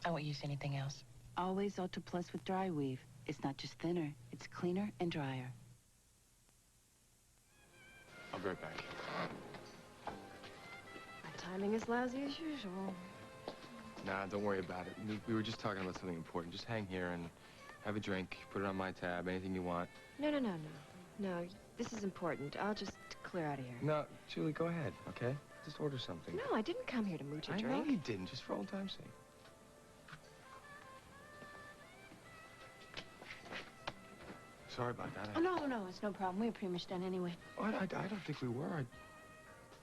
I won't use anything else. Always Atwt with dry weave. It's not just thinner, it's cleaner and drier. I'll be right back. My timing is lousy as usual. Nah, don't worry about it. We were just talking about something important. Just hang here and have a drink, put it on my tab, anything you want. No. No, this is important. I'll just clear out of here. No, Julie, go ahead, okay? Just order something. No, I didn't come here to mooch a drink. I know you didn't, just for old time's sake. Sorry about that. Oh, no, it's no problem. We were pretty much done anyway. Oh, I don't think we were.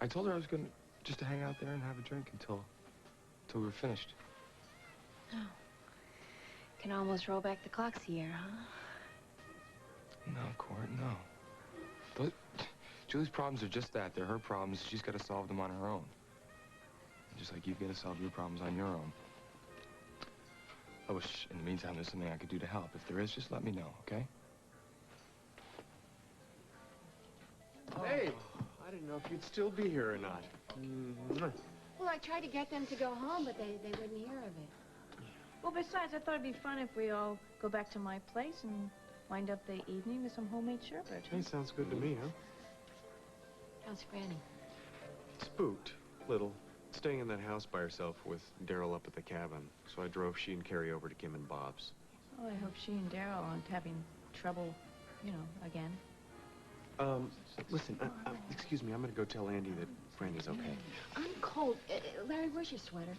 I told her I was going just to hang out there and have a drink until we were finished. Oh. Can almost roll back the clocks here, huh? No, Court, no. Julie's problems are just that. They're her problems. She's got to solve them on her own. Just like you've got to solve your problems on your own. I wish, in the meantime, there's something I could do to help. If there is, just let me know, okay? Hey, I didn't know if you'd still be here or not. Well, I tried to get them to go home, but they wouldn't hear of it. Well, besides, I thought it'd be fun if we all go back to my place and wind up the evening with some homemade sherbet. Hey, sounds good to me, huh? How's Franny? Spooked, little. Staying in that house by herself with Daryl up at the cabin. So I drove she and Carrie over to Kim and Bob's. Oh, I hope she and Daryl aren't having trouble, you know, again. Listen, excuse me, I'm gonna go tell Andy that Franny's okay. I'm cold. Larry, where's your sweater?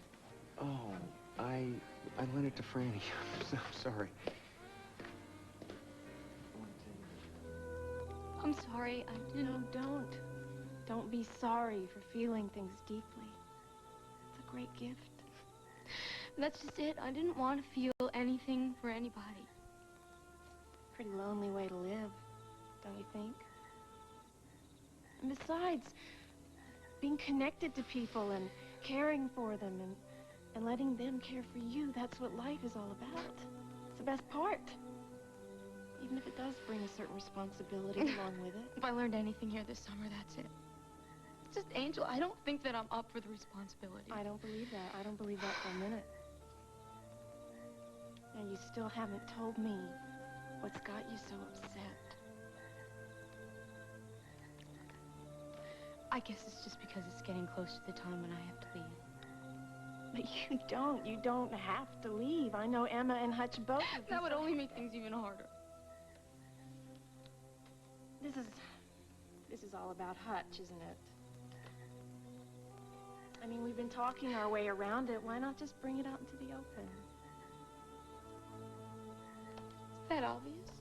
Oh, I lent it to Franny. I'm sorry. I'm sorry. No, don't be sorry for feeling things deeply. It's a great gift. That's just it. I didn't want to feel anything for anybody. Pretty lonely way to live, don't you think? And besides, being connected to people and caring for them and letting them care for you, that's what life is all about. It's the best part. Even if it does bring a certain responsibility along with it. If I learned anything here this summer, that's it. It's just, Angel, I don't think that I'm up for the responsibility. I don't believe that. I don't believe that for a minute. And you still haven't told me what's got you so upset. I guess it's just because it's getting close to the time when I have to leave. But you don't have to leave. I know Emma and Hutch both. That would only make things even harder. This is all about Hutch, isn't it? I mean, we've been talking our way around it. Why not just bring it out into the open? Is that obvious?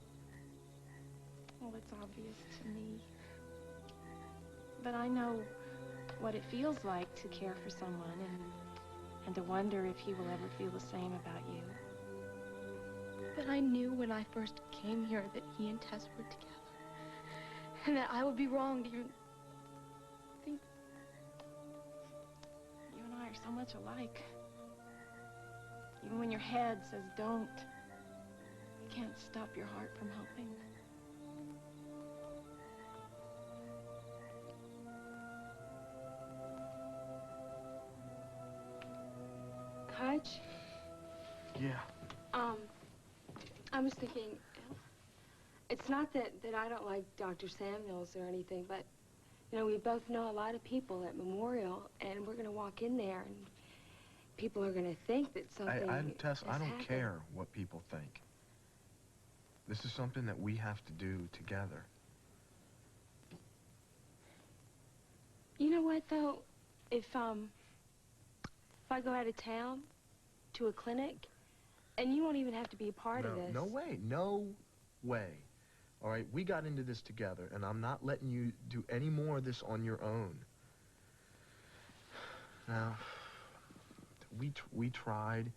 Well, it's obvious to me. But I know what it feels like to care for someone and to wonder if he will ever feel the same about you. But I knew when I first came here that he and Tess were together. And that I would be wrong to even think. You and I are so much alike. Even when your head says don't, you can't stop your heart from helping. Hutch? Yeah. I was thinking, it's not that I don't like Dr. Samuels or anything, but, you know, we both know a lot of people at Memorial, and we're going to walk in there, and people are going to think that something Tess, I don't happened. care what people think. This is something that we have to do together. You know what, though? If I go out of town to a clinic, and you won't even have to be a part of this. No way. No way. All right, we got into this together, and I'm not letting you do any more of this on your own. Now, we tried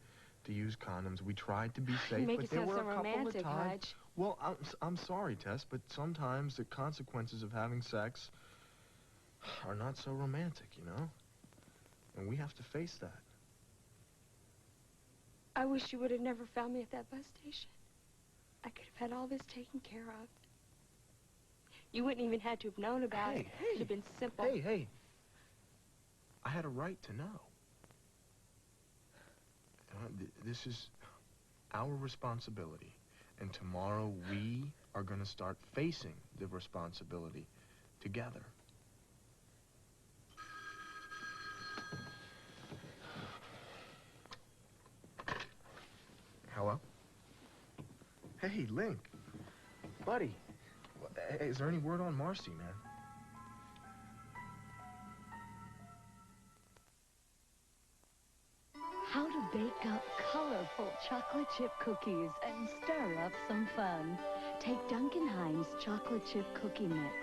to use condoms. We tried to be safe, Make but it there sound were so a couple romantic, of times. Hutch. Well, I'm sorry, Tess, but sometimes the consequences of having sex are not so romantic, you know? And we have to face that. I wish you would have never found me at that bus station. I could have had all this taken care of. You wouldn't even have to have known about it. It would have been simple. Hey. I had a right to know. This is our responsibility. And tomorrow we are going to start facing the responsibility together. Hello? Hey, Link. Buddy. Hey, is there any word on Marcy, man? How to bake up colorful chocolate chip cookies and stir up some fun. Take Duncan Hines' chocolate chip cookie mix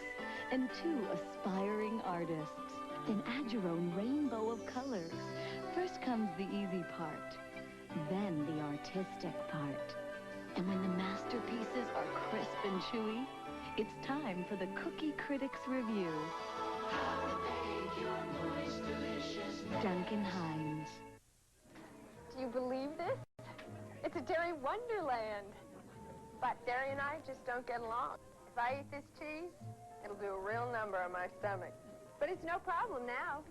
and 2 aspiring artists. Then add your own rainbow of colors. First comes the easy part, then the artistic part. And when the masterpieces are crisp and chewy, it's time for the Cookie Critics Review. How to bake your moist, delicious Duncan Hines. Do you believe this? It's a dairy wonderland. But Derry and I just don't get along. If I eat this cheese, it'll do a real number on my stomach. But it's no problem now,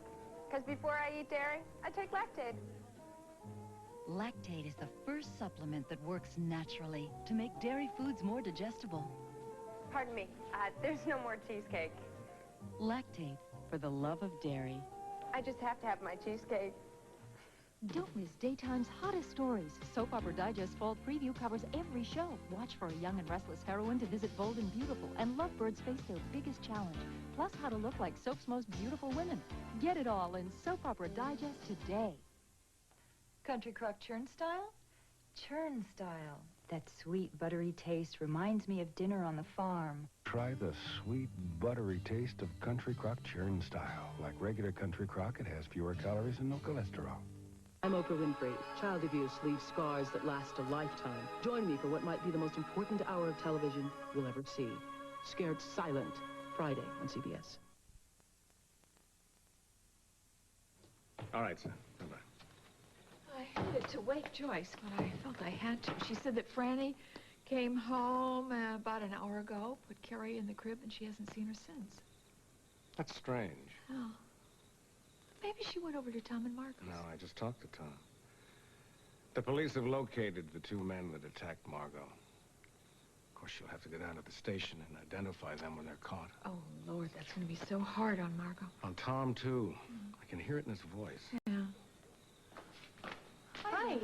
because before I eat dairy, I take Lactate. Lactate is the first supplement that works naturally to make dairy foods more digestible. Pardon me, there's no more cheesecake. Lactate, for the love of dairy. I just have to have my cheesecake. Don't miss Daytime's hottest stories. Soap Opera Digest Fall Preview covers every show. Watch for a young and restless heroine to visit bold and beautiful, and lovebirds face their biggest challenge. Plus, how to look like soap's most beautiful women. Get it all in Soap Opera Digest today. Country crock churn style? Churn style. That sweet, buttery taste reminds me of dinner on the farm. Try the sweet, buttery taste of Country Crock churn style. Like regular Country Crock, it has fewer calories and no cholesterol. I'm Oprah Winfrey. Child abuse leaves scars that last a lifetime. Join me for what might be the most important hour of television you'll ever see. Scared Silent, Friday on CBS. All right, sir. Bye-bye. I hated to wake Joyce, but I felt I had to. She said that Franny came home about an hour ago, put Carrie in the crib, and she hasn't seen her since. That's strange. Oh. Maybe she went over to Tom and Marcos. No, I just talked to Tom. The police have located the 2 men that attacked Margot. Of course, you'll have to go down to the station and identify them when they're caught. Oh, Lord, that's going to be so hard on Margot. On Tom, too. I can hear it in his voice. Yeah. Hi.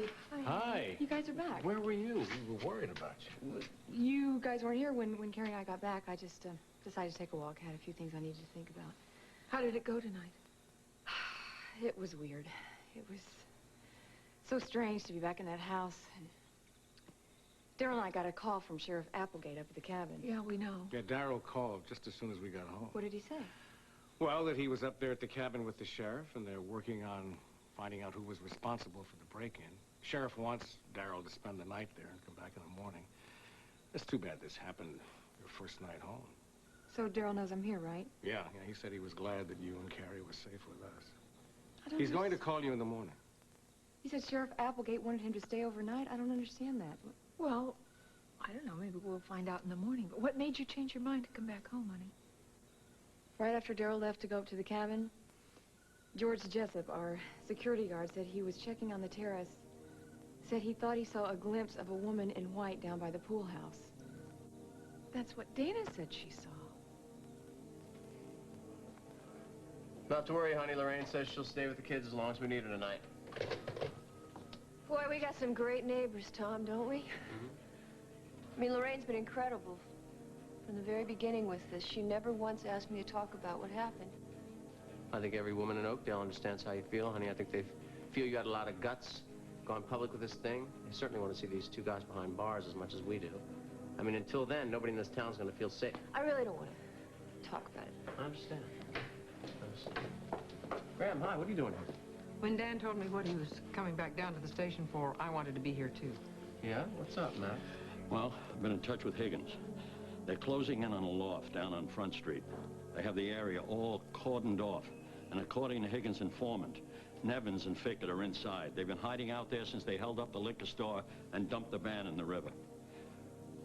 Hi. You guys are back. Where were you? We were worried about you. You guys weren't here when Carrie and I got back. I just decided to take a walk. I had a few things I needed to think about. How did it go tonight? It was weird. It was so strange to be back in that house. And Daryl and I got a call from Sheriff Applegate up at the cabin. Yeah, we know. Yeah, Darryl called just as soon as we got home. What did he say? Well, that he was up there at the cabin with the sheriff, and they're working on finding out who was responsible for the break-in. Sheriff wants Darryl to spend the night there and come back in the morning. It's too bad this happened your first night home. So Daryl knows I'm here, right? Yeah, he said he was glad that you and Carrie were safe with us. He's going to call you in the morning. He said Sheriff Applegate wanted him to stay overnight. I don't understand that. Well, I don't know. Maybe we'll find out in the morning. But what made you change your mind to come back home, honey? Right after Daryl left to go up to the cabin, George Jessup, our security guard, said he was checking on the terrace. Said he thought he saw a glimpse of a woman in white down by the pool house. That's what Dana said she saw. Not to worry, honey. Lorraine says she'll stay with the kids as long as we need her tonight. Boy, we got some great neighbors, Tom, don't we? I mean, Lorraine's been incredible. From the very beginning with this, she never once asked me to talk about what happened. I think every woman in Oakdale understands how you feel, honey. I think they feel you got a lot of guts, gone public with this thing. They certainly want to see these 2 guys behind bars as much as we do. I mean, until then, nobody in this town's going to feel safe. I really don't want to talk about it. I understand. Graham, hi, what are you doing here? When Dan told me what he was coming back down to the station for, I wanted to be here, too. Yeah? What's up, Matt? Well, I've been in touch with Higgins. They're closing in on a loft down on Front Street. They have the area all cordoned off. And according to Higgins' informant, Nevins and Fickett are inside. They've been hiding out there since they held up the liquor store and dumped the van in the river.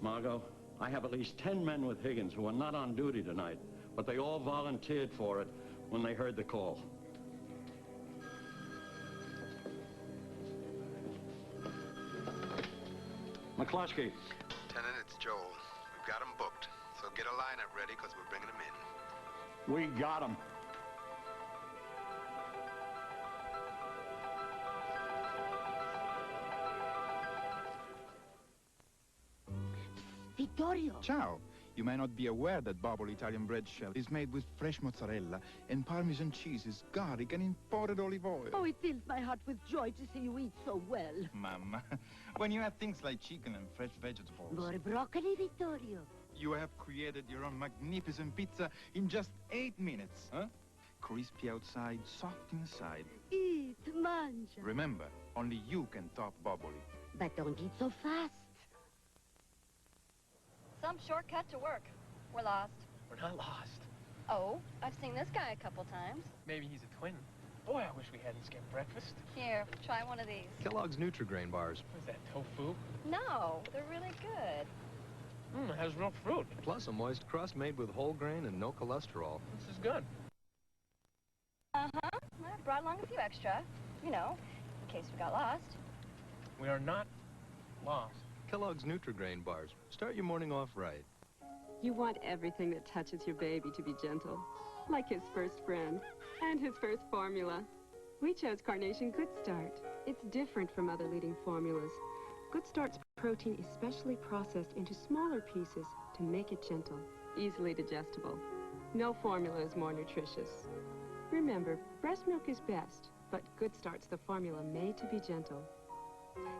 Margot, I have at least 10 men with Higgins who are not on duty tonight, but they all volunteered for it when they heard the call. McCluskey. Lieutenant, it's Joel. We've got him booked. So get a lineup ready, because we're bringing him in. We got him. Vittorio! Ciao. You may not be aware that bubble Italian bread shell is made with fresh mozzarella and Parmesan cheeses, garlic, and imported olive oil. Oh, it fills my heart with joy to see you eat so well. Mamma, when you have things like chicken and fresh vegetables... More broccoli, Vittorio. You have created your own magnificent pizza in just 8 minutes, huh? Crispy outside, soft inside. Eat, mangia. Remember, only you can top Boboli. But don't eat so fast. Some shortcut to work. We're lost. We're not lost. Oh, I've seen this guy a couple times. Maybe he's a twin. Boy, I wish we hadn't skipped breakfast. Here, try one of these. Kellogg's Nutri-Grain bars. What is that, tofu? No, they're really good. It has real fruit. Plus a moist crust made with whole grain and no cholesterol. This is good. Uh-huh. I brought along a few extra. You know, in case we got lost. We are not lost. Kellogg's Nutri-Grain bars. Start your morning off right. You want everything that touches your baby to be gentle, like his first friend and his first formula. We chose Carnation Good Start. It's different from other leading formulas. Good Start's protein is specially processed into smaller pieces to make it gentle, easily digestible. No formula is more nutritious. Remember, breast milk is best, but Good Start's the formula made to be gentle.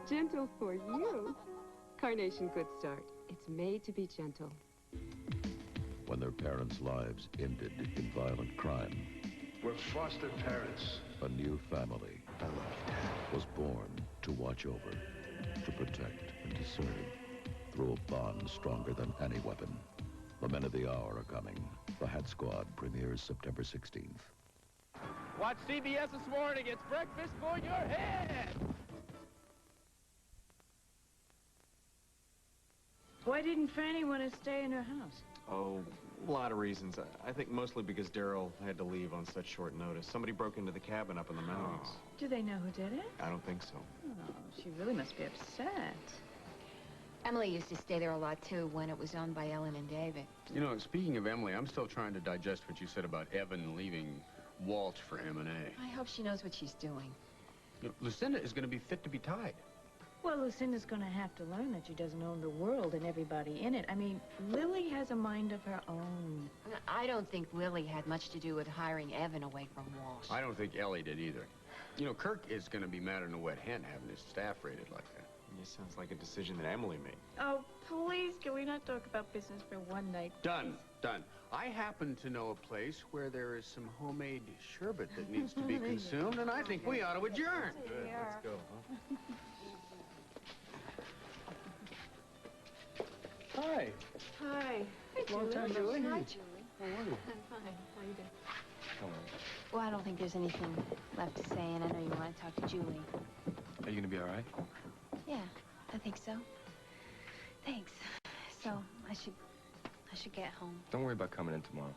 Gentle for you. Carnation Good Start. It's made to be gentle. When their parents' lives ended in violent crime, We're foster parents. a new family was born to watch over, to protect, and to serve through a bond stronger than any weapon. The Men of the Hour are coming. The Hat Squad premieres September 16th. Watch CBS this morning. It's breakfast for your head. Why didn't Franny want to stay in her house? Oh, a lot of reasons. I think mostly because Daryl had to leave on such short notice. Somebody broke into the cabin up in the mountains. Do they know who did it? I don't think so. Oh, she really must be upset. Emily used to stay there a lot, too, when it was owned by Ellen and David. You know, speaking of Emily, I'm still trying to digest what you said about Evan leaving Walt for M&A. I hope she knows what she's doing. You know, Lucinda is going to be fit to be tied. Well, Lucinda's going to have to learn that she doesn't own the world and everybody in it. I mean, Lily has a mind of her own. I don't think Lily had much to do with hiring Evan away from Walt. I don't think Ellie did either. You know, Kirk is going to be mad in a wet hen having his staff raided like that. It sounds like a decision that Emily made. Oh, please, can we not talk about business for one night? Done. Done. I happen to know a place where there is some homemade sherbet that needs to be consumed, and I think we ought to adjourn. Good, let's go, huh? Hi. Hi. Hi, Long Julie. time no see. Hi, Julie. How are you? I'm fine. How you doing? Come on. Well, I don't think there's anything left to say, and I know you want to talk to Julie. Are you gonna be all right? Yeah, I think so. Thanks. So, I should get home. Don't worry about coming in tomorrow.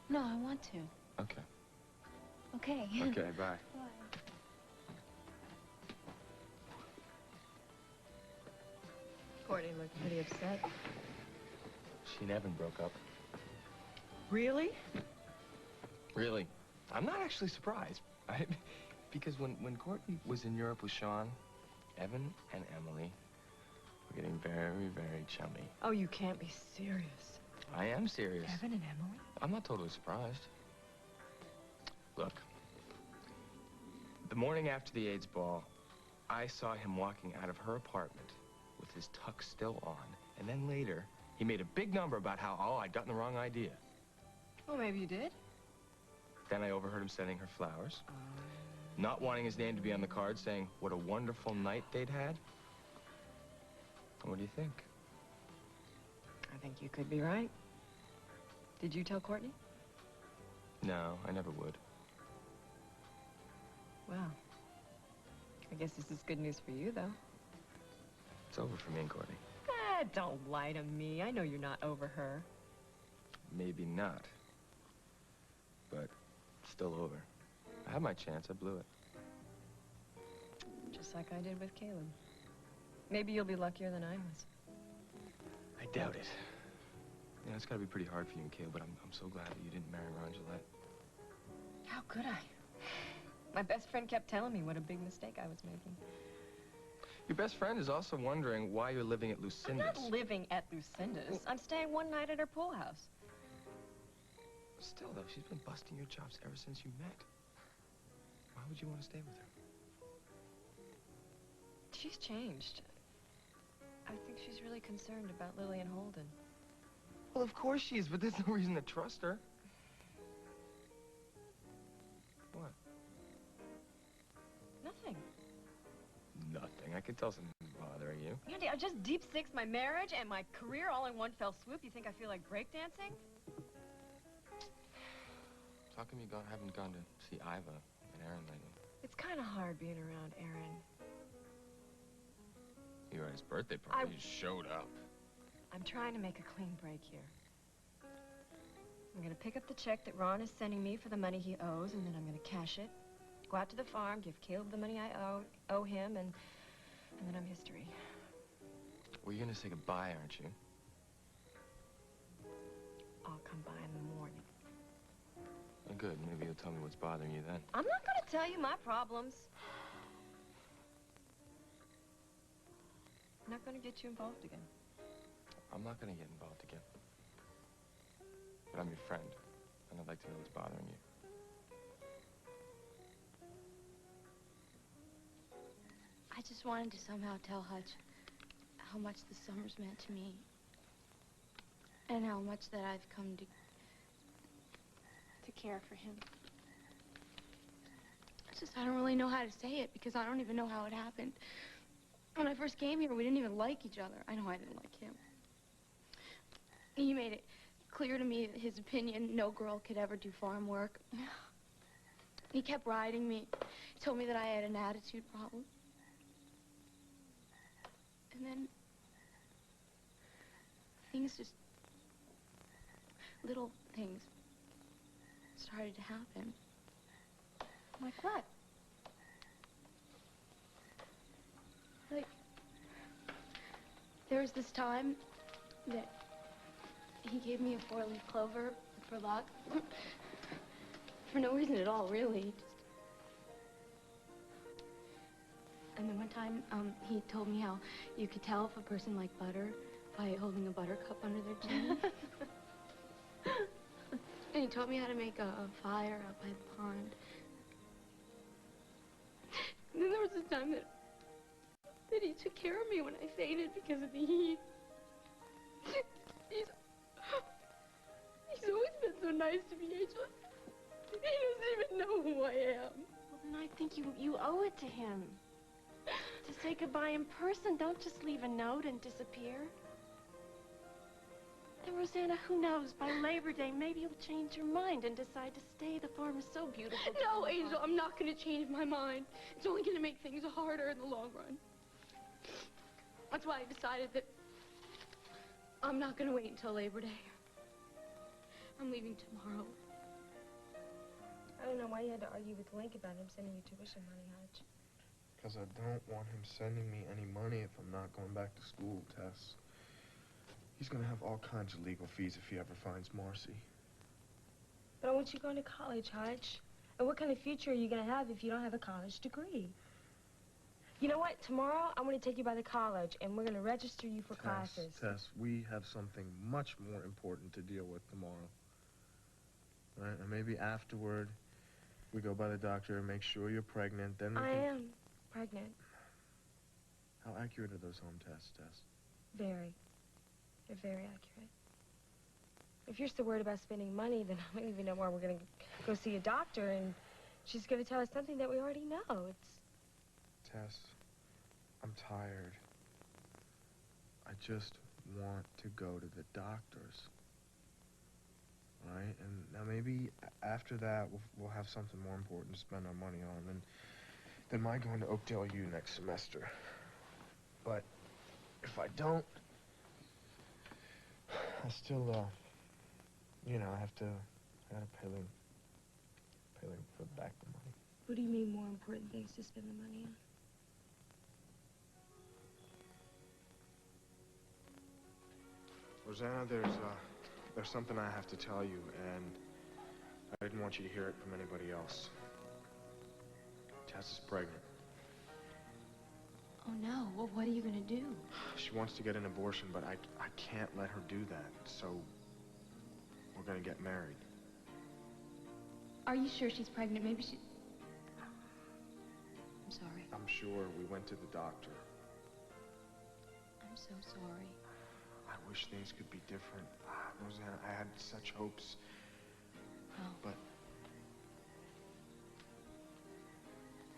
No, I want to. Okay. Okay. Okay, bye. Bye. Courtney looked pretty upset. She and Evan broke up. Really? Really? I'm not actually surprised. Because when Courtney was in Europe with Sean, Evan and Emily were getting very, very chummy. Oh, you can't be serious. I am serious. Evan and Emily? I'm not totally surprised. Look, the morning after the AIDS ball, I saw him walking out of her apartment with his tux still on, and then later, he made a big number about how, oh, I'd gotten the wrong idea. Well, maybe you did. Then I overheard him sending her flowers, not wanting his name to be on the card, saying what a wonderful night they'd had. What do you think? I think you could be right. Did you tell Courtney? No, I never would. Well, I guess this is good news for you, though. It's over for me and Courtney. Don't lie to me. I know you're not over her. Maybe not, but still over. I had my chance, I blew it. Just like I did with Caleb. Maybe you'll be luckier than I was. I doubt it. Yeah, it's gotta be pretty hard for you and Cale, but I'm so glad that you didn't marry Ron Gillette. How could I? My best friend kept telling me what a big mistake I was making. Your best friend is also wondering why you're living at Lucinda's. I'm not living at Lucinda's. I'm staying one night at her pool house. Still, though, she's been busting your chops ever since you met. Why would you want to stay with her? She's changed. I think she's really concerned about Lily and Holden. Well, of course she is, but there's no reason to trust her. What? Nothing. Nothing. I could tell something's bothering you. Andy, I just deep-sixed my marriage and my career all in one fell swoop. You think I feel like breakdancing? How come you haven't gone to see Iva and Aaron lately? It's kind of hard being around Aaron. You were at his birthday party. You showed up. I'm trying to make a clean break here. I'm going to pick up the check that Ron is sending me for the money he owes, and then I'm going to cash it, go out to the farm, give Caleb the money I owe him, and then I'm history. Well, you're going to say goodbye, aren't you? I'll come by in the morning. Oh, good. Maybe you'll tell me what's bothering you then. I'm not going to tell you my problems. I'm not going to get you involved again. I'm not going to get involved again. But I'm your friend, and I'd like to know what's bothering you. I just wanted to somehow tell Hutch how much the summers meant to me. And how much that I've come to care for him. It's just I don't really know how to say it because I don't even know how it happened. When I first came here, we didn't even like each other. I know I didn't like him. He made it clear to me that his opinion, no girl could ever do farm work. He kept riding me. He told me that I had an attitude problem. And then things just, little things started to happen. Like what? Like, there was this time that he gave me a four-leaf clover for luck. For no reason at all, really. Just... And then one time, he told me how you could tell if a person liked butter by holding a buttercup under their chin. And he taught me how to make a fire out by the pond. And then there was this time that he took care of me when I fainted because of the heat. He's always been so nice to me, Angel. He doesn't even know who I am. Well, then I think you owe it to him. To say goodbye in person, don't just leave a note and disappear. And Rosanna, who knows, by Labor Day, maybe you'll change your mind and decide to stay. The farm is so beautiful. No, Angel, I'm not going to change my mind. It's only going to make things harder in the long run. That's why I decided that I'm not going to wait until Labor Day. I'm leaving tomorrow. I don't know why you had to argue with Link about him sending you tuition money, Hutch. Because I don't want him sending me any money if I'm not going back to school, Tess. He's going to have all kinds of legal fees if he ever finds Marcy. But I want you going to college, Hutch. And what kind of future are you going to have if you don't have a college degree? You know what? Tomorrow, I'm going to take you by the college, and we're going to register you for classes. Tess, we have something much more important to deal with tomorrow. All right? And maybe afterward, we go by the doctor and make sure you're pregnant, then we I can... am pregnant. How accurate are those home tests, Tess? Very. They're very accurate. If you're still worried about spending money, then I don't even know why we're going to go see a doctor, and she's going to tell us something that we already know. Tess, I'm tired. I just want to go to the doctor's. All right? And now maybe after that, we'll have something more important to spend our money on than my going to Oakdale U next semester. But if I don't, I still, you know, I gotta pay for back the money. What do you mean more important things to spend the money on? Rosanna, there's something I have to tell you, and I didn't want you to hear it from anybody else. Tess is pregnant. Oh, no. Well, what are you going to do? She wants to get an abortion, but I can't let her do that, so we're going to get married. Are you sure she's pregnant? Maybe she... I'm sorry. I'm sure. We went to the doctor. I'm so sorry. I wish things could be different. Rosanna, I had such hopes. Oh. But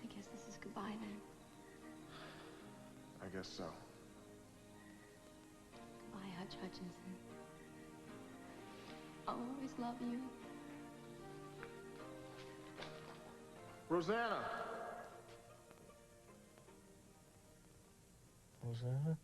I guess this is goodbye, then. I guess so. Goodbye, Hutch Hutchinson. I'll always love you. Rosanna! Rosanna?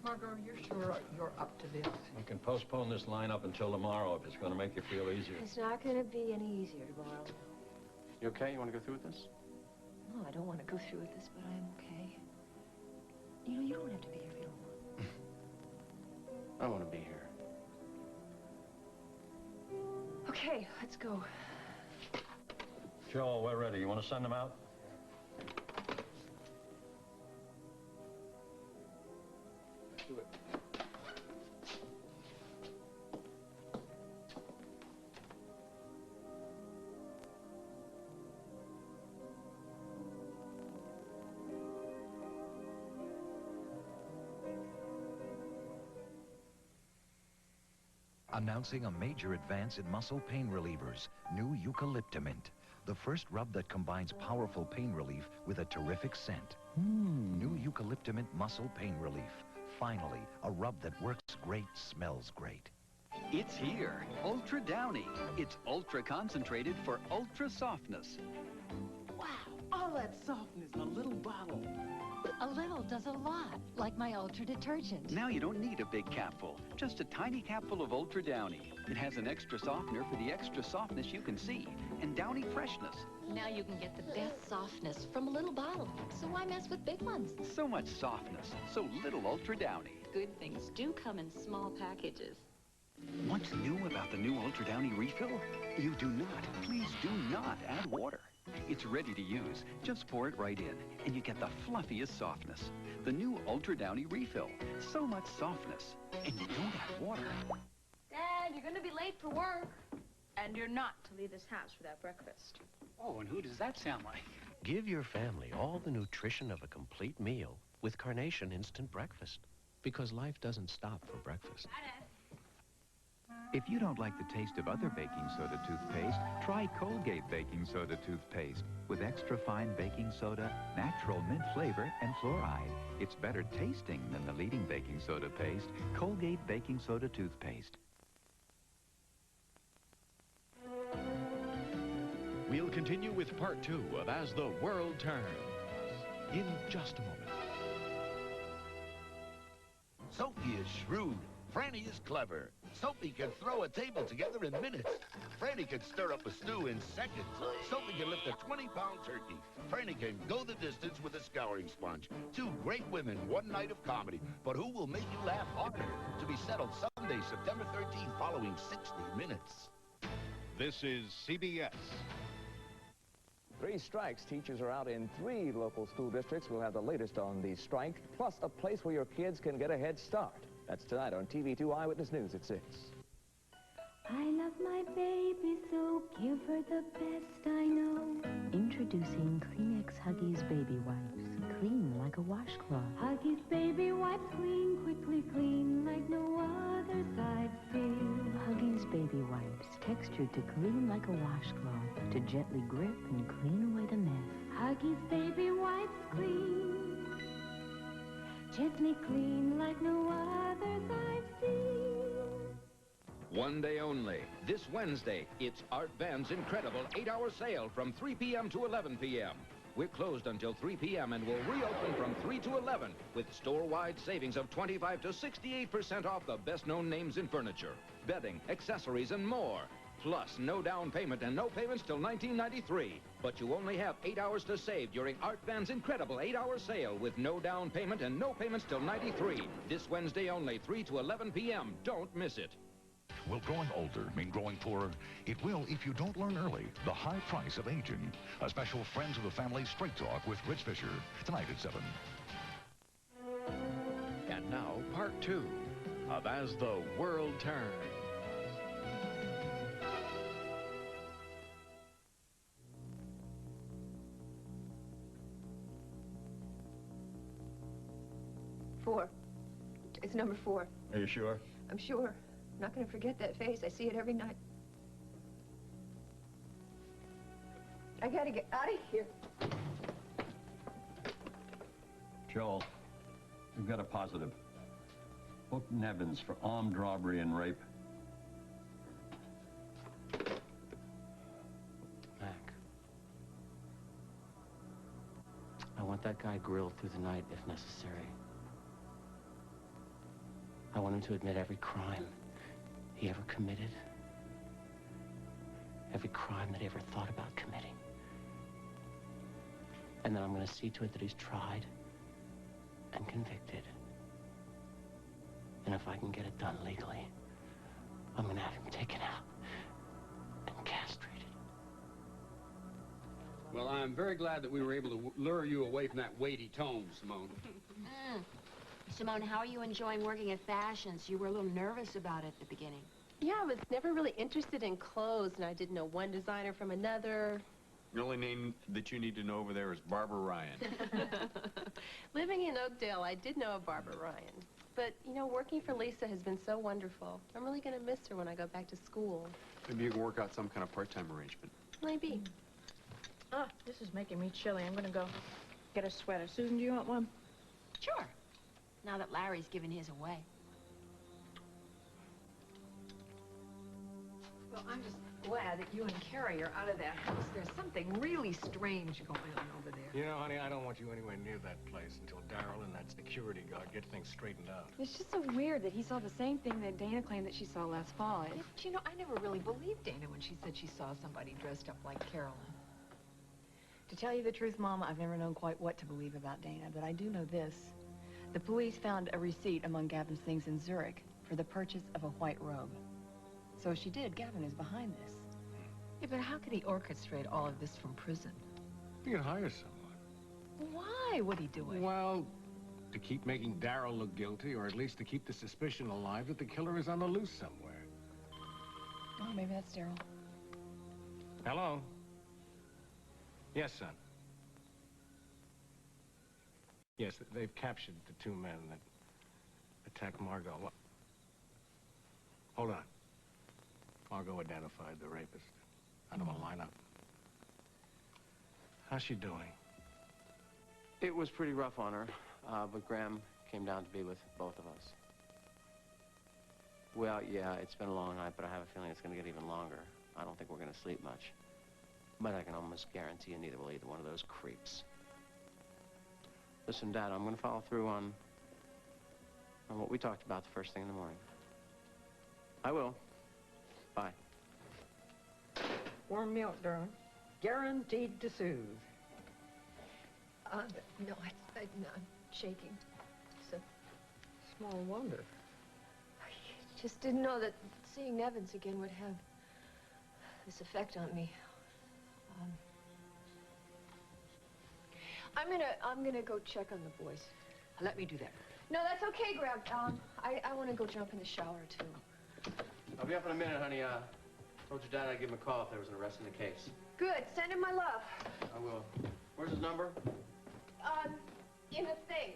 Margot, you're sure you're up to this? We can postpone this line up until tomorrow if it's going to make you feel easier. It's not going to be any easier tomorrow. You okay? You want to go through with this? No, I don't want to go through with this, but I'm okay. You know, you don't have to be here if you don't want. I want to be here. Okay, let's go. Joel, we're ready. You want to send them out? Do it. Announcing a major advance in muscle pain relievers, new Eucalyptimint. The first rub that combines powerful pain relief with a terrific scent. New Eucalyptimint muscle pain relief. Finally, a rub that works great, smells great. It's here, Ultra Downy. It's ultra concentrated for ultra softness. Wow, all that softness in a little bottle. A little does a lot, like my Ultra detergent. Now you don't need a big capful, just a tiny capful of Ultra Downy. It has an extra softener for the extra softness you can see, and Downy freshness. Now you can get the best softness from a little bottle, so why mess with big ones? So much softness, so little Ultra Downy. Good things do come in small packages. What's new about the new Ultra Downy refill? You do not, please do not add water. It's ready to use. Just pour it right in, and you get the fluffiest softness. The new Ultra Downy refill. So much softness, and you don't add water. Dad, you're gonna be late for work. And you're not to leave this house without breakfast. Oh, and who does that sound like? Give your family all the nutrition of a complete meal with Carnation Instant Breakfast. Because life doesn't stop for breakfast. If you don't like the taste of other baking soda toothpaste, try Colgate Baking Soda Toothpaste with extra fine baking soda, natural mint flavor, and fluoride. It's better tasting than the leading baking soda paste, Colgate Baking Soda Toothpaste. We'll continue with part 2 of As the World Turns in just a moment. Sophie is shrewd. Franny is clever. Sophie can throw a table together in minutes. Franny can stir up a stew in seconds. Sophie can lift a 20-pound turkey. Franny can go the distance with a scouring sponge. Two great women, one night of comedy. But who will make you laugh harder? To be settled Sunday, September 13th, following 60 Minutes. This is CBS. 3 strikes. Teachers are out in 3 local school districts. We'll have the latest on the strike, plus a place where your kids can get a head start. That's tonight on TV2 Eyewitness News at 6. I love my baby, so give her the best I know. Introducing Kleenex Huggies Baby Wipes. Clean like a washcloth. Huggies baby wipes clean, quickly clean, like no others I've seen. Huggies Baby Wipes. Textured to clean like a washcloth. To gently grip and clean away the mess. Huggies baby wipes clean. Gently clean like no others I've seen. One day only. This Wednesday, it's Art Van's incredible 8-hour sale from 3 p.m. to 11 p.m. We're closed until 3 p.m. and will reopen from 3 to 11 with store-wide savings of 25 to 68% off the best-known names in furniture, bedding, accessories, and more. Plus, no down payment and no payments till 1993. But you only have 8 hours to save during Art Van's incredible 8-hour sale with no down payment and no payments till 93. This Wednesday only, 3 to 11 p.m. Don't miss it. Will growing older mean growing poorer? It will if you don't learn early the high price of aging. A special Friends of the Family Straight Talk with Rich Fisher, tonight at 7. And now, part 2 of As the World Turns. Four. It's number 4. Are you sure? I'm sure. I'm not going to forget that face. I see it every night. I got to get out of here. Joel, you've got a positive. Book Nevins for armed robbery and rape. Mac. I want that guy grilled through the night if necessary. I want him to admit every crime he ever committed. Every crime that he ever thought about committing. And then I'm going to see to it that he's tried and convicted. And if I can get it done legally, I'm going to have him taken out and castrated. Well, I'm very glad that we were able to lure you away from that weighty tone, Simone. Simone, how are you enjoying working at Fashions? You were a little nervous about it at the beginning. Yeah, I was never really interested in clothes, and I didn't know one designer from another. The only name that you need to know over there is Barbara Ryan. Living in Oakdale, I did know of Barbara Ryan. But, you know, working for Lisa has been so wonderful. I'm really going to miss her when I go back to school. Maybe you can work out some kind of part-time arrangement. Maybe. Ah, this is making me chilly. I'm going to go get a sweater. Susan, do you want one? Sure. Now that Larry's given his away. Well, I'm just glad that you and Carrie are out of that house. There's something really strange going on over there. You know, honey, I don't want you anywhere near that place until Darryl and that security guard get things straightened out. It's just so weird that he saw the same thing that Dana claimed that she saw last fall. Yeah, but you know, I never really believed Dana when she said she saw somebody dressed up like Carolyn. To tell you the truth, Mom, I've never known quite what to believe about Dana, but I do know this. The police found a receipt among Gavin's things in Zurich for the purchase of a white robe. So she did. Gavin is behind this. Yeah, but how could he orchestrate all of this from prison? You can hire someone. Why would he do it? Well, to keep making Darryl look guilty, or at least to keep the suspicion alive that the killer is on the loose somewhere. Oh, maybe that's Darryl. Hello? Yes, son. Yes, they've captured the 2 men that attacked Margot. What? Hold on. Margot identified the rapist. Out of a lineup. How's she doing? It was pretty rough on her, but Graham came down to be with both of us. Well, yeah, it's been a long night, but I have a feeling it's going to get even longer. I don't think we're going to sleep much. But I can almost guarantee you neither will either one of those creeps. Listen, Dad, I'm going to follow through on what we talked about the first thing in the morning. I will. Bye. Warm milk, darling. Guaranteed to soothe. No, I'm shaking. So, Small wonder. I just didn't know that seeing Nevins again would have this effect on me. I'm gonna go check on the boys. let me do that. No, that's okay, Graham. I want to go jump in the shower, too. I'll be up in a minute, honey. Told your dad I'd give him a call if there was an arrest in the case. Good. Send him my love. I will. Where's his number? In a thing.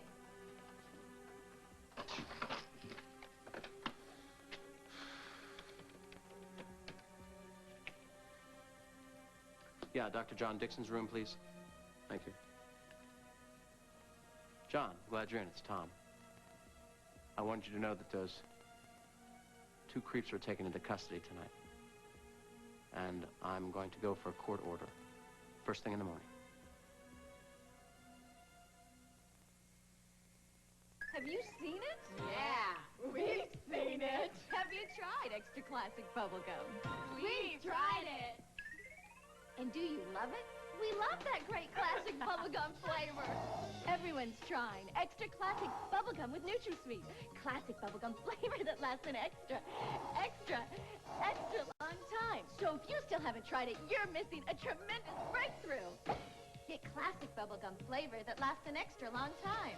Yeah, Dr. John Dixon's room, please. Thank you. John, glad you're in. It's Tom. I wanted you to know that those 2 creeps were taken into custody tonight. And I'm going to go for a court order. First thing in the morning. Have you seen it? Yeah, we've seen it. Have you tried extra classic bubblegum. We've tried it. And do you love it? We love that great classic bubblegum flavor. Everyone's trying extra classic bubblegum with NutraSweet. Classic bubblegum flavor that lasts an extra long time. So if you still haven't tried it, you're missing a tremendous breakthrough. Get classic bubblegum flavor that lasts an extra long time.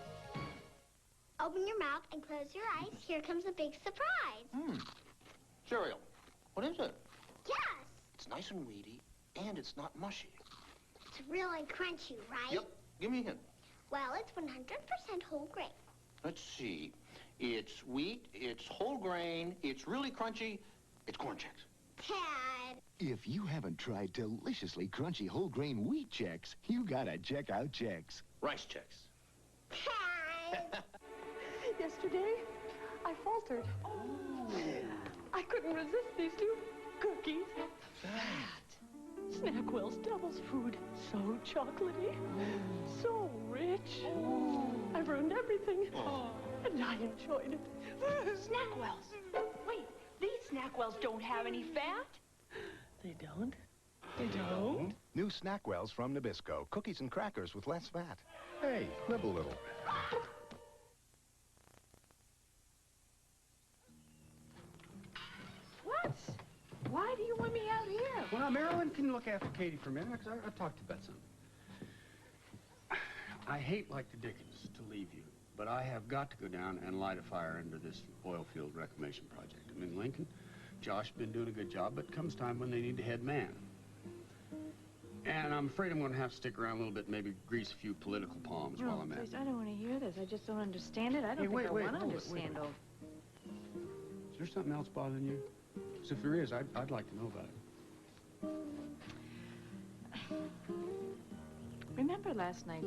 Open your mouth and close your eyes. Here comes a big surprise. Cereal. What is it? Yes, It's nice and weedy, and it's not mushy. it's really crunchy, right? Yep. Give me a hint. Well, it's 100% whole grain. Let's see. It's wheat, it's whole grain, it's really crunchy, it's corn checks. Tad. If you haven't tried deliciously crunchy whole grain wheat checks, you gotta check out Checks. Rice checks. Tad. Yesterday, I faltered. I couldn't resist these new cookies. Snackwell's Devil's Food. So chocolatey. So rich. I've ruined everything. And I enjoyed it. Snackwells. Wait, these Snackwells don't have any fat? They don't? They don't? New Snackwells from Nabisco. Cookies and crackers with less fat. Hey, nibble a little. What? Why do you want me out here? Well, Marilyn can look after Katie for a minute, because I talked about something. I hate like the dickens to leave you, but I have got to go down and light a fire under this oil field reclamation project. I'm in Lincoln. Josh's been doing a good job, but comes time when they need a head man. And I'm afraid I'm going to have to stick around a little bit, maybe grease a few political palms while I'm at it. Please, I don't want to hear this. I just don't understand it. I don't think I want to understand all. Is there something else bothering you? Because if there is, I'd like to know about it. Remember last night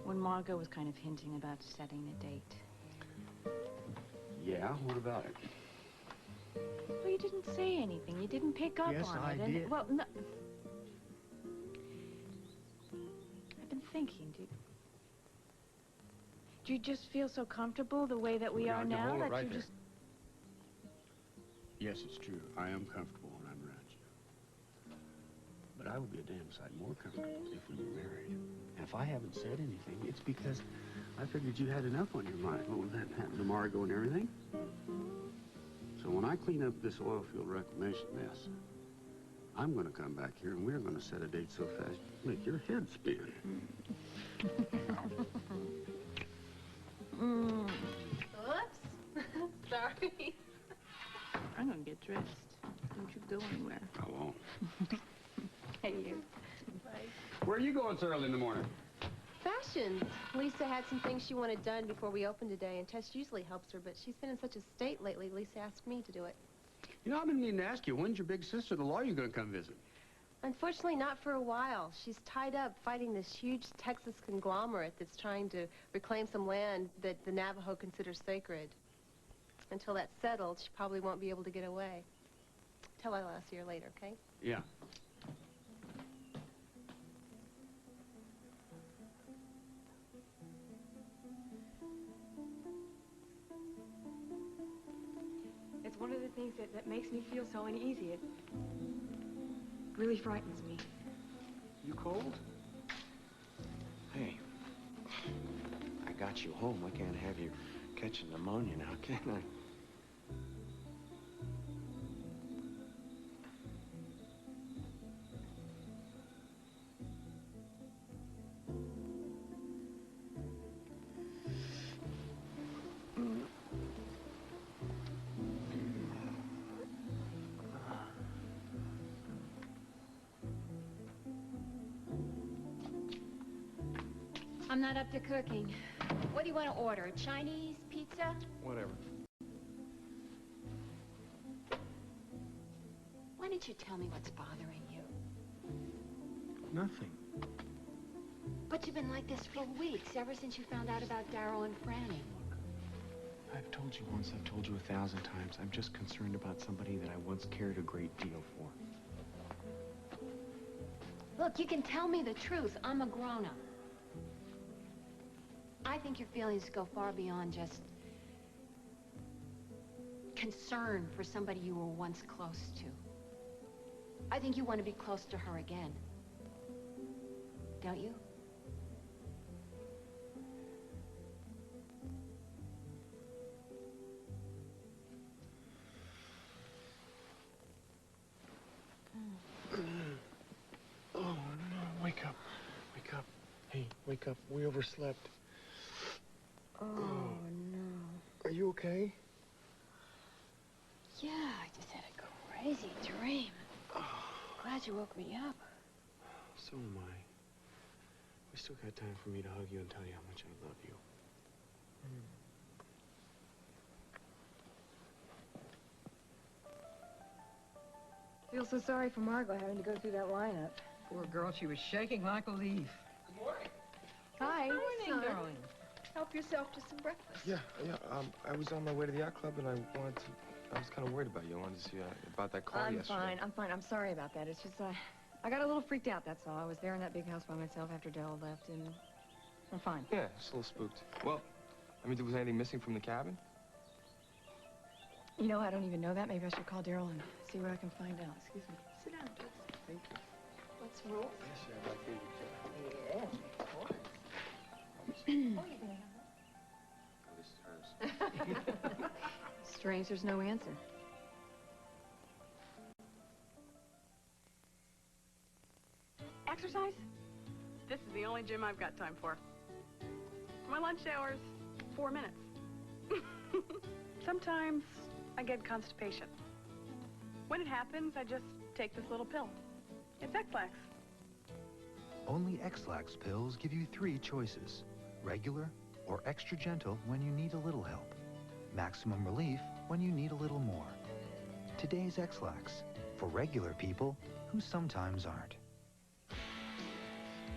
when Margot was kind of hinting about setting a date? Yeah, what about it? Well, you didn't say anything. You didn't pick up Yes, on I it. And, did. well, no. I've been thinking, do you just feel so comfortable the way that we are now hold it that right you there. just... Yes, it's true. I am comfortable when I'm around you. But I would be a damn sight more comfortable if we were married. And if I haven't said anything, it's because I figured you had enough on your mind. What was that happened to Margot and everything? So when I clean up this oil field reclamation mess, I'm going to come back here and we're going to set a date so fast, make your head spin. Oops. Sorry. I'm going to get dressed. Don't you go anywhere. I won't. Hey, you. Where are you going so early in the morning? Fashions. Lisa had some things she wanted done before we opened today, and Tess usually helps her, but she's been in such a state lately, Lisa asked me to do it. You know, I've been meaning to ask you, when's your big sister, the lawyer, going to come visit? Unfortunately, not for a while. She's tied up fighting this huge Texas conglomerate that's trying to reclaim some land that the Navajo considers sacred. Until that's settled, she probably won't be able to get away. Tell her I'll see her later, okay? Yeah. It's one of the things that makes me feel so uneasy. It really frightens me. You cold? Hey, I got you home. I can't have you catching pneumonia now, can I? I'm not up to cooking. What do you want to order? Chinese, pizza? Whatever. Why don't you tell me what's bothering you? Nothing. But you've been like this for weeks, ever since you found out about Darryl and Franny. I've told you once, I've told you 1,000 times. I'm just concerned about somebody that I once cared a great deal for. Look, you can tell me the truth. I'm a grown-up. I think your feelings go far beyond just concern for somebody you were once close to. I think you want to be close to her again. Don't you? Oh, no. Wake up. Wake up. Hey, wake up. We overslept. Oh, no. Are you okay? Yeah, I just had a crazy dream. Glad you woke me up. So am I. We still got time for me to hug you and tell you how much I love you. Feel so sorry for Margot having to go through that lineup. Poor girl, she was shaking like a leaf. Good morning. Hi. Morning, son. darling. Help yourself to some breakfast. Yeah. I was on my way to the yacht club, and I was kind of worried about you. I wanted to see about that call yesterday. I'm fine. I'm sorry about that. It's just, I got a little freaked out, that's all. I was there in that big house by myself after Daryl left, and I'm fine. Yeah, just a little spooked. Well, I mean, was anything missing from the cabin? You know, I don't even know that. Maybe I should call Daryl and see what I can find out. Excuse me. Sit down, please. Thank you. What's wrong? Yes, yeah, my favorite chair. Yeah, of course. Oh, you can have Oh, this is hers. Strange there's no answer. Exercise? This is the only gym I've got time for. My lunch hour's 4 minutes. Sometimes I get constipation. When it happens, I just take this little pill. It's X-Lax. Only X-Lax pills give you 3 choices: regular or extra gentle when you need a little help, maximum relief when you need a little more. Today's X-Lax, for regular people who sometimes aren't.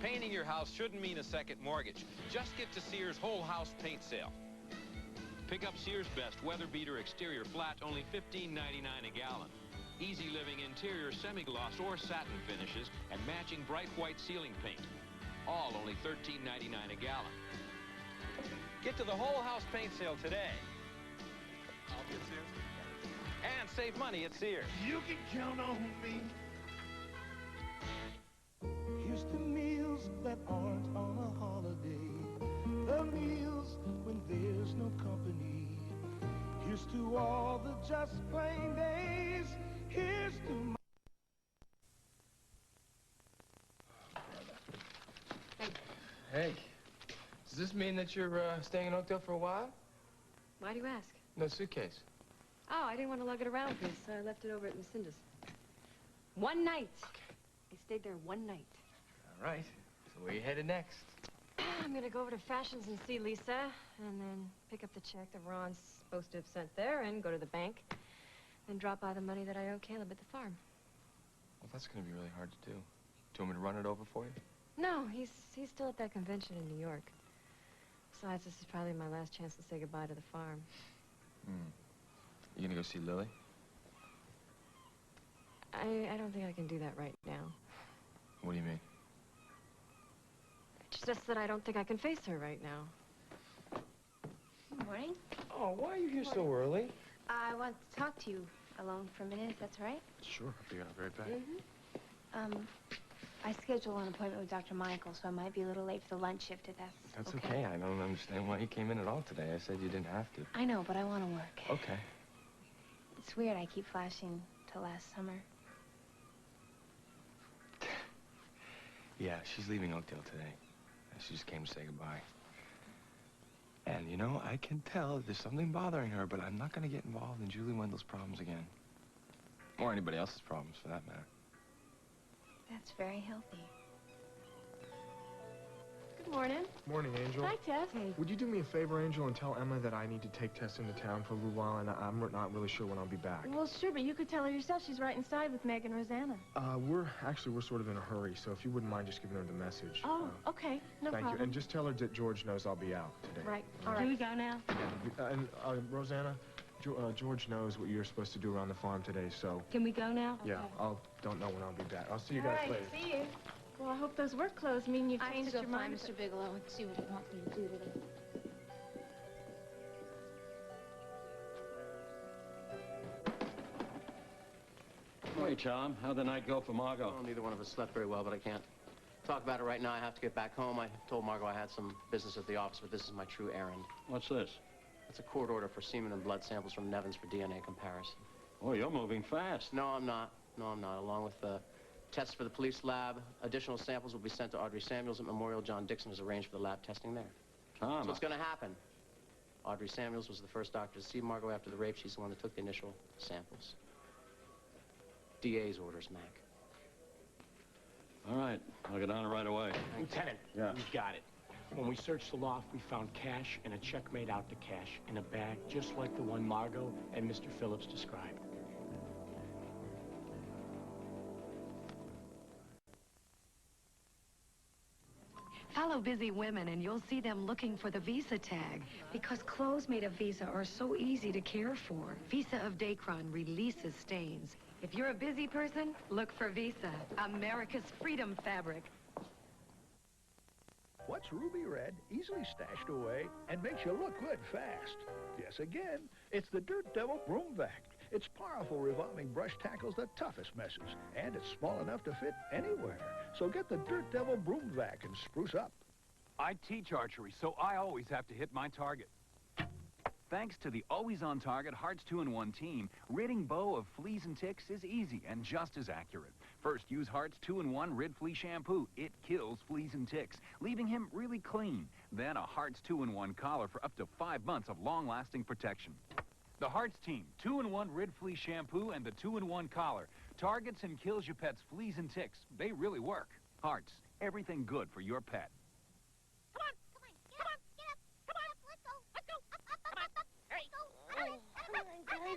Painting your house shouldn't mean a second mortgage. Just get to Sears' whole house paint sale. Pick up Sears' best weather beater exterior flat, only $15.99 a gallon. Easy living interior semi-gloss or satin finishes and matching bright white ceiling paint. All only $13.99 a gallon. Get to the whole house paint sale today. I'll get Sears. And save money at Sears. You can count on me. Here's to meals that aren't on a holiday. The meals when there's no company. Here's to all the just plain days. Here's to my... Hey, does this mean that you're staying in Oakdale for a while? Why do you ask? No suitcase. Oh, I didn't want to lug it around with me, so I left it over at Lucinda's. One night. Okay. I stayed there one night. All right. So where you headed next? I'm gonna go over to Fashions and see Lisa, and then pick up the check that Ron's supposed to have sent there, and go to the bank, and drop by the money that I owe Caleb at the farm. Well, that's going to be really hard to do. Do you want me to run it over for you? No, he's still at that convention in New York. Besides, this is probably my last chance to say goodbye to the farm. You going to go see Lily? I don't think I can do that right now. What do you mean? It's just that I don't think I can face her right now. Good morning. Oh, why are you here so early? I want to talk to you alone for a minute, if that's all right. Sure, I'll be right back. I scheduled an appointment with Dr. Michael, so I might be a little late for the lunch shift, if That's okay. I don't understand why you came in at all today. I said you didn't have to. I know, but I want to work. Okay. It's weird I keep flashing to last summer. Yeah, she's leaving Oakdale today. She just came to say goodbye. And, you know, I can tell there's something bothering her, but I'm not going to get involved in Julie Wendell's problems again. Or anybody else's problems, for that matter. That's very healthy. Good morning. Morning, Angel. Hi, Tess. Hey. Would you do me a favor, Angel, and tell Emma that I need to take Tess into town for a little while, and I'm not really sure when I'll be back. Well, sure, but you could tell her yourself. She's right inside with Meg and Rosanna. We're sort of in a hurry, so if you wouldn't mind just giving her the message. Oh, okay. No Thank problem. you. And just tell her that George knows I'll be out today. Right. All right. Can we go now? And Rosanna, George knows what you're supposed to do around the farm today, so... Can we go now? Yeah, Okay. don't know when I'll be back. I'll see you guys later. See you. Well, I hope those work clothes mean you've changed your mind. Mr. Bigelow, and see what he wants me to do today. Hey, Tom. How'd the night go for Margot? Well, neither one of us slept very well, but I can't talk about it right now. I have to get back home. I told Margot I had some business at the office, but this is my true errand. What's this? It's a court order for semen and blood samples from Nevins for DNA comparison. Oh, you're moving fast. No, I'm not. No, I'm not. Along with tests for the police lab, additional samples will be sent to Audrey Samuels at Memorial. John Dixon has arranged for the lab testing there. Tom. So what's going to happen? Audrey Samuels was the first doctor to see Margot after the rape. She's the one that took the initial samples. DA's orders, Mac. All right. I'll get on it right away. Lieutenant, Yeah. we got it. When we searched the loft, we found cash and a check made out to cash in a bag just like the one Margot and Mr. Phillips described. Follow Busy Women and you'll see them looking for the Visa tag because clothes made of Visa are so easy to care for. Visa of Dacron releases stains. If you're a busy person, look for Visa, America's freedom fabric. What's ruby red, easily stashed away, and makes you look good fast? Yes, again, it's the Dirt Devil Broom Vac. Its powerful revolving brush tackles the toughest messes, and it's small enough to fit anywhere. So get the Dirt Devil Broom Vac and spruce up. I teach archery, so I always have to hit my target. Thanks to the always-on target Hearts 2-in-1 team, ridding Bo of fleas and ticks is easy and just as accurate. First, use Hearts 2-in-1 Rid Flea Shampoo. It kills fleas and ticks, leaving him really clean. Then a Hearts 2-in-1 collar for up to 5 months of long-lasting protection. The Hearts team, 2-in-1 Rid Flea Shampoo and the 2-in-1 collar. Targets and kills your pet's fleas and ticks. They really work. Hearts, everything good for your pet.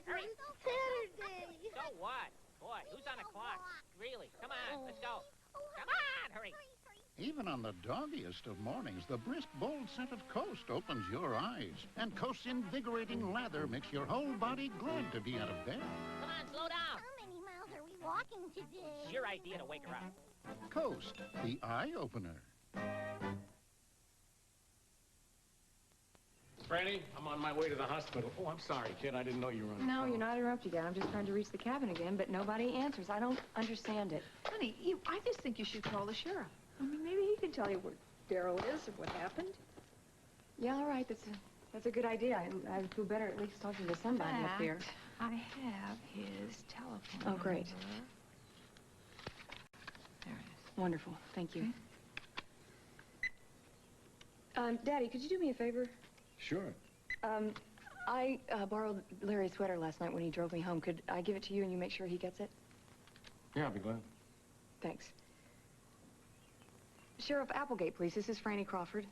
Hurry. Saturday. So what? Boy, who's on the clock? Really? Come on, let's go. Come on, hurry. Even on the doggiest of mornings, the brisk, bold scent of Coast opens your eyes. And Coast's invigorating lather makes your whole body glad to be out of bed. Come on, slow down. How many miles are we walking today? It's your idea to wake her up. Coast, the eye-opener. Franny, I'm on my way to the hospital. Oh, I'm sorry, kid. I didn't know you were on the No, phone. you're not interrupted yet. I'm just trying to reach the cabin again, but nobody answers. I don't understand it. Honey, I just think you should call the sheriff. I mean, maybe he can tell you where Daryl is or what happened. Yeah, all right. That's a good idea. I feel better at least talking to somebody up there. I have his telephone Oh, great. number. There it is. Wonderful. Thank you. Daddy, could you do me a favor? Sure. I borrowed Larry's sweater last night when he drove me home. Could I give it to you and you make sure he gets it? Yeah, I'll be glad. Thanks. Sheriff Applegate, please. This is Franny Crawford.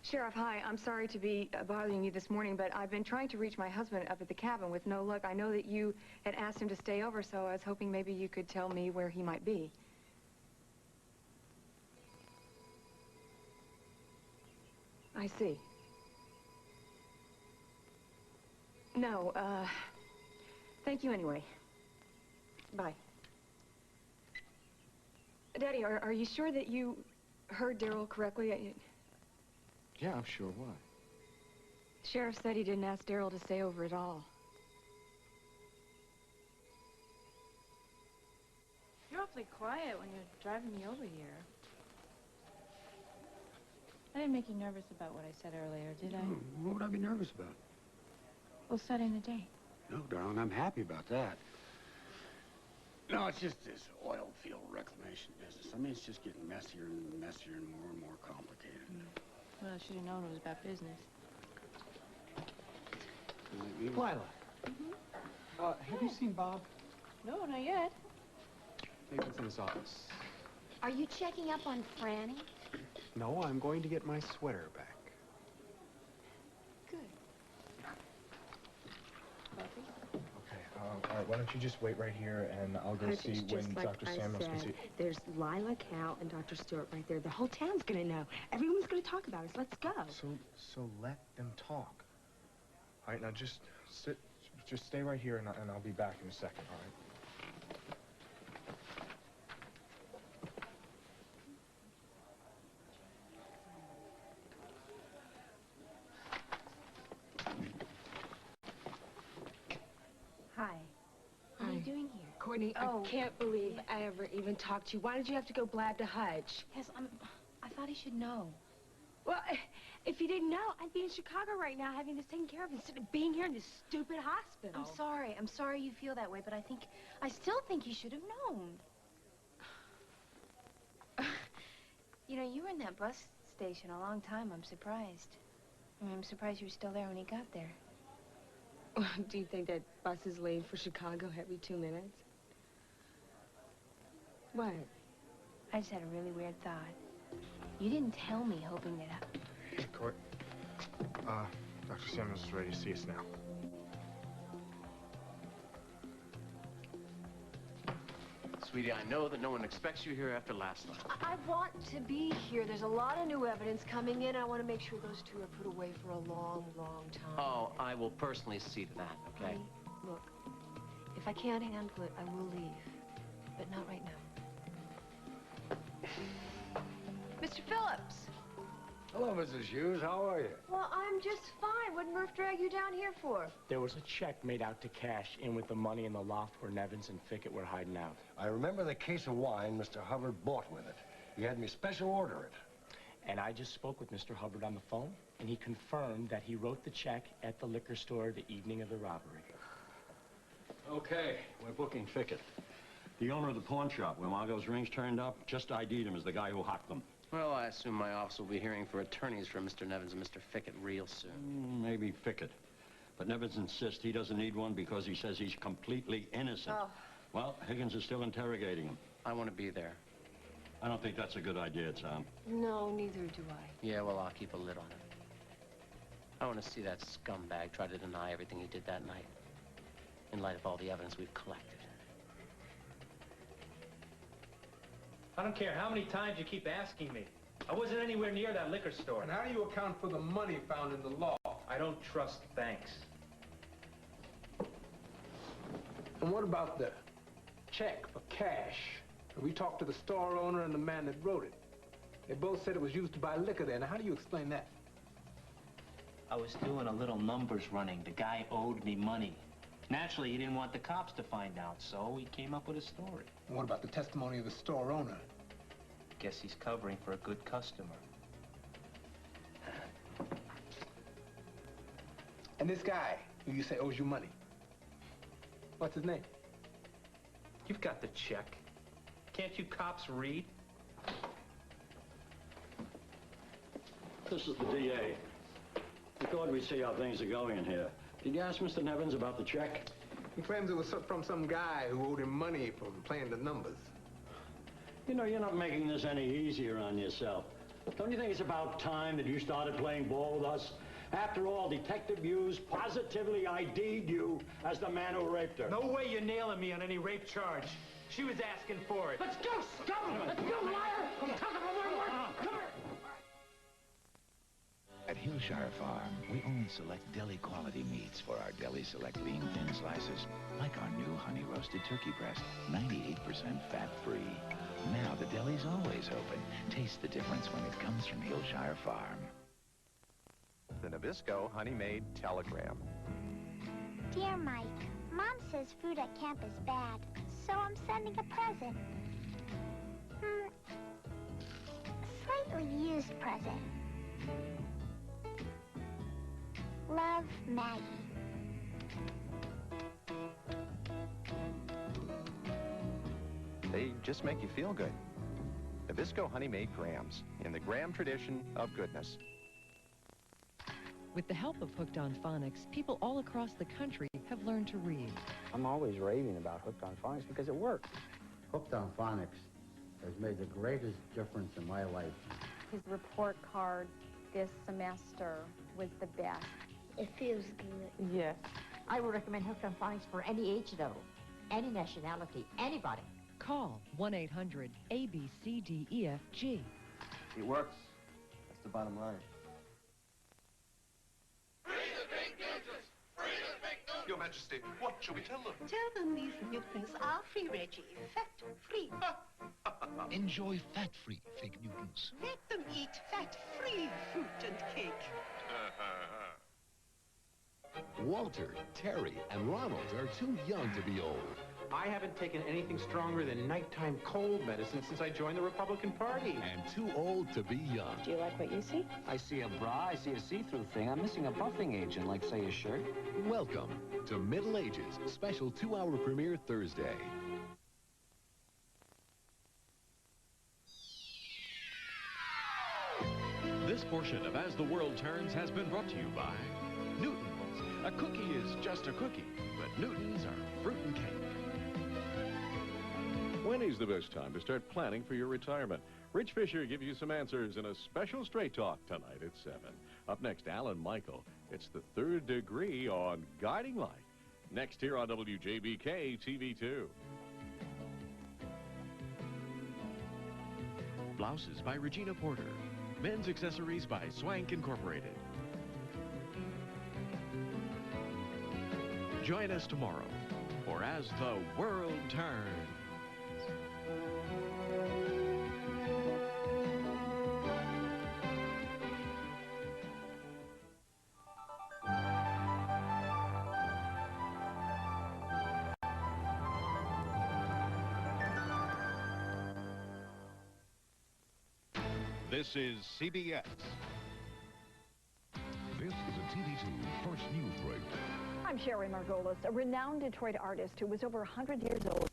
Sheriff, hi. I'm sorry to be bothering you this morning, but I've been trying to reach my husband up at the cabin with no luck. I know that you had asked him to stay over, so I was hoping maybe you could tell me where he might be. I see. No, thank you anyway. Bye. Daddy, are you sure that you heard Daryl correctly? Yeah, I'm sure. Why? Sheriff said he didn't ask Daryl to stay over at all. You're awfully quiet when you're driving me over here. I didn't make you nervous about what I said earlier, did I? What would I be nervous about? Well, setting the date. No, darling, I'm happy about that. No, it's just this oil field reclamation business. I mean, it's just getting messier and messier and more complicated. Well, I should have known it was about business. Lila, have you seen Bob? No, not yet. Maybe it's in his office. Are you checking up on Franny? No, I'm going to get my sweater back. Good. Okay, all right, why don't you just wait right here, and I'll go see when Dr. Samuels can see. There's Lila, Cal, and Dr. Stewart right there. The whole town's gonna know. Everyone's gonna talk about us. Let's go. So let them talk. All right, now just stay right here, and I'll be back in a second, all right? Hi. Courtney, I can't believe I ever even talked to you. Why did you have to go blab to Hutch? Yes, I thought he should know. Well, if you didn't know, I'd be in Chicago right now having this taken care of instead of being here in this stupid hospital. I'm sorry. I'm sorry you feel that way, but I still think he should have known. You know, you were in that bus station a long time. I'm surprised. I mean, I'm surprised you were still there when he got there. Do you think that bus is late for Chicago every 2 minutes? What? I just had a really weird thought. You didn't tell me, hoping that Hey, Court. Dr. Simmons is ready to see us now. Sweetie, I know that no one expects you here after last night. I want to be here. There's a lot of new evidence coming in. I want to make sure those two are put away for a long, long time. Oh, I will personally see to that, okay? Honey, look, if I can't handle it, I will leave. But not right now. Mr. Phillips. Hello, Mrs. Hughes. How are you? Well, I'm just fine. What did Murph drag you down here for? There was a check made out to cash in with the money in the loft where Nevins and Fickett were hiding out. I remember the case of wine Mr. Hubbard bought with it. He had me special order it. And I just spoke with Mr. Hubbard on the phone, and he confirmed that he wrote the check at the liquor store the evening of the robbery. Okay, we're booking Fickett. The owner of the pawn shop where Margot's rings turned up just ID'd him as the guy who hocked them. Well, I assume my office will be hearing for attorneys for Mr. Nevins and Mr. Fickett real soon. Maybe Fickett. But Nevins insists he doesn't need one because he says he's completely innocent. Oh. Well, Higgins is still interrogating him. I want to be there. I don't think that's a good idea, Tom. No, neither do I. Yeah, well, I'll keep a lid on it. I want to see that scumbag try to deny everything he did that night, in light of all the evidence we've collected. I don't care how many times you keep asking me. I wasn't anywhere near that liquor store. And how do you account for the money found in the loft? I don't trust banks. And what about the check for cash? We talked to the store owner and the man that wrote it. They both said it was used to buy liquor there. Now, how do you explain that? I was doing a little numbers running. The guy owed me money. Naturally, he didn't want the cops to find out, so he came up with a story. And what about the testimony of the store owner? Guess he's covering for a good customer. And this guy who you say owes you money, what's his name? You've got the check. Can't you cops read? This is the DA. We thought we'd see how things are going in here. Did you ask Mr. Nevins about the check? He claims it was from some guy who owed him money from playing the numbers. You know, you're not making this any easier on yourself. Don't you think it's about time that you started playing ball with us? After all, Detective Hughes positively ID'd you as the man who raped her. No way you're nailing me on any rape charge. She was asking for it. Let's go, scum! Let's go, liar! Come on. Come here! At Hillshire Farm, we only select deli quality meats for our Deli Select lean thin slices, like our new honey roasted turkey breast, 98% fat-free. Now the deli's always open. Taste the difference when it comes from Hillshire Farm. The Nabisco Honey Maid Telegram. Dear Mike, Mom says food at camp is bad, so I'm sending a present. Slightly used present. Love, Maggie. They just make you feel good. Nabisco Honey Maid Grams, in the Graham tradition of goodness. With the help of Hooked on Phonics, people all across the country have learned to read. I'm always raving about Hooked on Phonics because it works. Hooked on Phonics has made the greatest difference in my life. His report card this semester was the best. It feels good. Yes. I would recommend Hooked on Phonics for any age, though. Any nationality, anybody. Call 1-800-ABCDEFG. It works. That's the bottom line. Your Majesty, what shall we tell them? Tell them these Newtons are free, Reggie. Fat-free. Enjoy fat-free fake Newtons. Let them eat fat-free fruit and cake. Walter, Terry, and Ronald are too young to be old. I haven't taken anything stronger than nighttime cold medicine since I joined the Republican Party. And too old to be young. Do you like what you see? I see a bra, I see a see-through thing. I'm missing a buffing agent, like, say, a shirt. Welcome to Middle Ages, special 2-hour premiere Thursday. This portion of As the World Turns has been brought to you by Newton's. A cookie is just a cookie, but Newton's are fruit and cake. When is the best time to start planning for your retirement? Rich Fisher gives you some answers in a special Straight Talk tonight at 7. Up next, Alan Michael. It's the Third Degree on Guiding Light. Next here on WJBK TV2. Blouses by Regina Porter. Men's accessories by Swank Incorporated. Join us tomorrow for As the World Turns. This is CBS. This is a TV2 First News Break. I'm Sherry Margolis, a renowned Detroit artist who was over 100 years old